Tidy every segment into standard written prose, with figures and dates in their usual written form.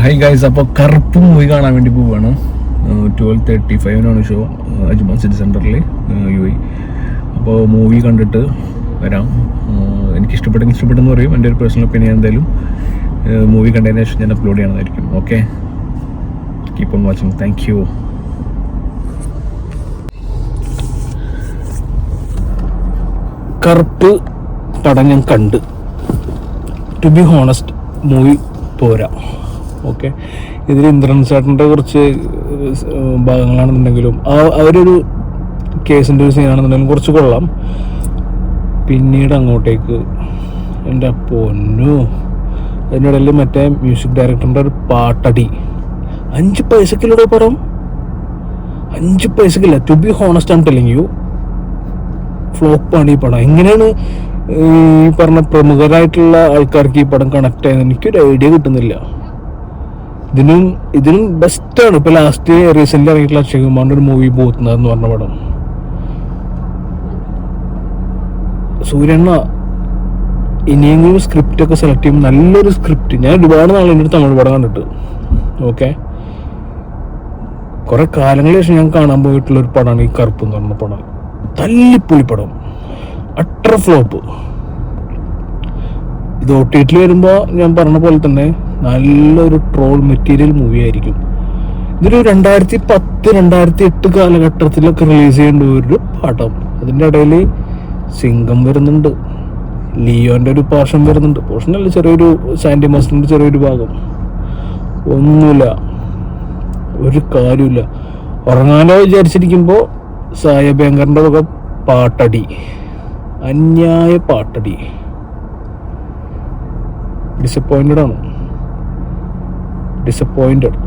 Hi guys, അപ്പോൾ കറുപ്പ് movie കാണാൻ വേണ്ടി പോവുകയാണ്. 12:35 ഷോ അജ്മാൻ സിറ്റി സെൻറ്ററിൽ UAE. അപ്പോൾ മൂവി കണ്ടിട്ട് വരാം. എനിക്ക് ഇഷ്ടപ്പെട്ടെന്ന് പറയും. എൻ്റെ ഒരു പേഴ്സണൽ ഒപ്പീനിയൻ. എന്തായാലും മൂവി കണ്ടതിന് ശേഷം ഞാൻ അപ്ലോഡ് ചെയ്യണമായിരിക്കും. Okay, keep on watching. Thank you. കറുപ്പ് പടം ഞാൻ കണ്ട്. ടു ബി ഹോണസ്റ്റ്, മൂവി പോരാ. ഓക്കെ, ഇതിൽ ഇന്ദ്രൻസ് ചേട്ടൻ്റെ കുറച്ച് ഭാഗങ്ങളാണെന്നുണ്ടെങ്കിലും അവരൊരു കേസിൻ്റെ ഒരു സീനാണെന്നുണ്ടെങ്കിലും കുറച്ച് കൊള്ളാം. പിന്നീട് അങ്ങോട്ടേക്ക് എൻ്റെ പൊന്നു, അതിൻ്റെ ഇടയിൽ മറ്റേ മ്യൂസിക് ഡയറക്ടറിൻ്റെ ഒരു പാട്ടടി. 5 പൈസക്കിലൂടെ പടം, 5 പൈസക്കില്ല. To be honest am telling you, ഫ്ലോപ്പാണ് ഈ പടം. എങ്ങനെയാണ് ഈ പറഞ്ഞ പ്രമുഖരായിട്ടുള്ള ആൾക്കാർക്ക് ഈ പടം കണക്ട് ആയെന്ന് എനിക്കൊരു ഐഡിയ കിട്ടുന്നില്ല. ഇതിനും ബെസ്റ്റാണ്. ഇപ്പോൾ ലാസ്റ്റ് റീസെൻ്റ് ഇറങ്ങിയിട്ടുള്ള അക്ഷയ് കുമാറിൻ്റെ ഒരു മൂവി ബോത്തുന്നതെന്ന് പറഞ്ഞ പടം. സൂര്യണ്ണ ഇനിയെങ്കിലും സ്ക്രിപ്റ്റൊക്കെ സെലക്ട് ചെയ്യുമ്പോൾ നല്ലൊരു സ്ക്രിപ്റ്റ്. ഞാൻ ഒരുപാട് നാളെ തമിഴ് പടം കണ്ടിട്ട്. ഓക്കെ, കുറെ കാലങ്ങൾക്ക് ശേഷം ഞാൻ കാണാൻ പോയിട്ടുള്ളൊരു പടമാണ് ഈ കറുപ്പ് എന്ന് പറഞ്ഞ പടം. തല്ലിപ്പൊളി പടം, അട്ടർ ഫ്ലോപ്പ്. ഇത് OTT വരുമ്പോൾ ഞാൻ പറഞ്ഞ പോലെ തന്നെ നല്ലൊരു ട്രോൾ മെറ്റീരിയൽ മൂവി ആയിരിക്കും. ഇതൊരു 2010-2008 കാലഘട്ടത്തിലൊക്കെ റിലീസ് ചെയ്യേണ്ട ഒരു പടം. അതിൻ്റെ ഇടയിൽ സിംഗം വരുന്നുണ്ട്, ലിയോൻ്റെ ഒരു പോർഷൻ വരുന്നുണ്ട്. പോർഷനല്ല, ചെറിയൊരു സാൻഡി മാസ്റ്ററിൻ്റെ ചെറിയൊരു ഭാഗം. ഒന്നുമില്ല, ഒരു കാര്യമില്ല. ഉറങ്ങാനോ വിചാരിച്ചിരിക്കുമ്പോൾ സായ ബാങ്കറിൻ്റെ വക പാട്ടടി, അന്യായ പാട്ടടി. ഡിസപ്പോയിൻറ്റഡ്.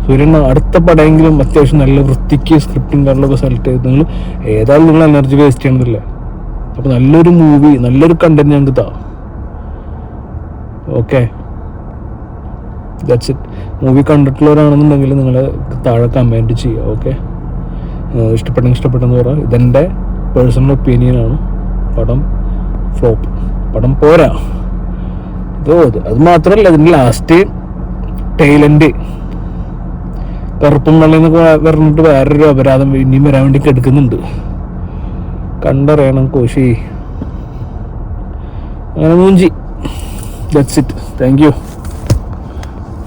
സൂര്യൻ അടുത്ത പടമെങ്കിലും അത്യാവശ്യം നല്ല വൃത്തിക്ക് സ്ക്രിപ്റ്റും കാര്യങ്ങളൊക്കെ സെലക്ട് ചെയ്ത് നിങ്ങൾ ഏതായാലും നിങ്ങൾ എനർജി വേസ്റ്റ് ചെയ്യണമെന്നില്ല. അപ്പോൾ നല്ലൊരു മൂവി, നല്ലൊരു കണ്ടന്റ് ഞങ്ങൾക്ക് താ. Okay, that's it. മൂവി കണ്ടിട്ടുള്ളവരാണെന്നുണ്ടെങ്കിൽ നിങ്ങൾ താഴെ കമൻറ്റ് ചെയ്യുക. ഓക്കെ, ഇഷ്ടപ്പെട്ടെന്ന് പറയാം. ഇതെൻ്റെ പേഴ്സണൽ ഒപ്പീനിയനാണ്. പടം ഫ്ലോപ്പ്, പടം പോരാ. അത് മാത്രമല്ല, ഇതിൻ്റെ ലാസ്റ്റ് ടൈലൻഡ് കറുപ്പും വെള്ളയെന്നൊക്കെ പറഞ്ഞിട്ട് വേറൊരു അപരാധം ഇനിയും വരാൻ വേണ്ടി എടുക്കുന്നുണ്ട്. കണ്ടറിയണം കോശി. അങ്ങനെ മൂഞ്ചി. That's it. Thank U.